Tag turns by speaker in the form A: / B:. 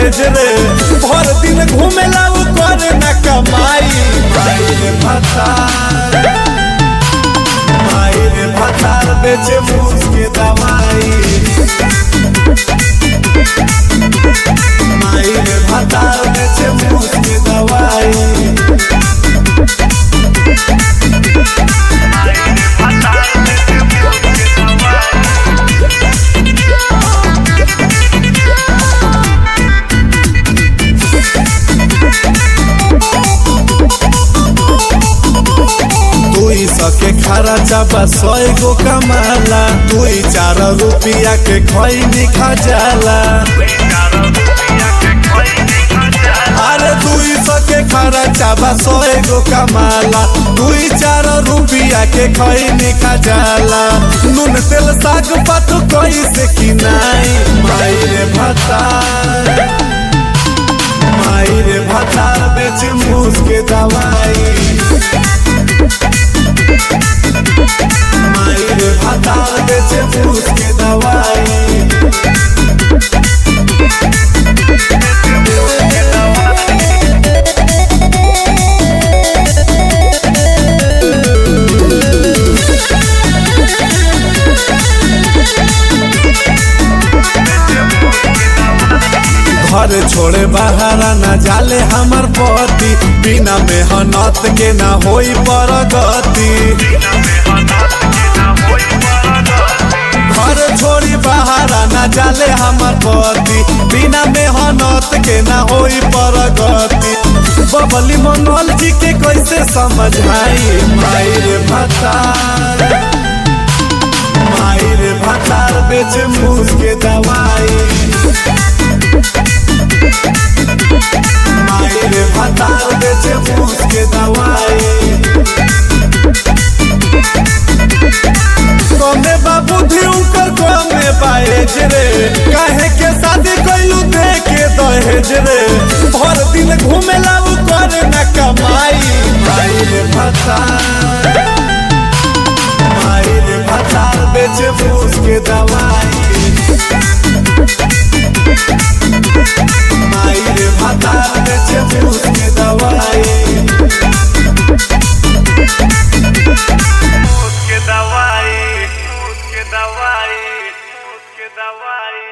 A: दहेज रे भर दिन घूमेला उ करे ना कमाई। माई रे भतार बेचे मूस के दवाई। माई रे भतार बेचे मूस के दवाई। सके खरा चापा 100 गो कमाला 2-4 रुपया के खैनी खजाला। अरे 200 के खरा चापा 100 गो कमाला 2-4 रुपया के खैनी खजाला। नून तेल साग पात कैसे किनाई। माई रे भतार बेचे मूस के दवाई। माई रे भतार बेचे मूस के दवाई। घर छोड़े बाहर न जाले हमर पति बिना मेहनत के ना होई प्रगति। घर छोड़ी बाहर न जाले हमर पति बिना मेहनत के ना होई प्रगति। बबली मंगल जी के कैसे समझाई। माई रे भतार बेचे मूस के दवाई। माई रे भतार बेचे मूस के दवाई। कमे बाबूधी उकर कमे बाएज रे काहे के शादी कैलू दे के दहेज रे भर दिन घूमेला उ करे ना कमाई। माई रे भतार बेचे मूस के दवाई। माई रे भतार बेचे मूस के दवाई।
B: दवाई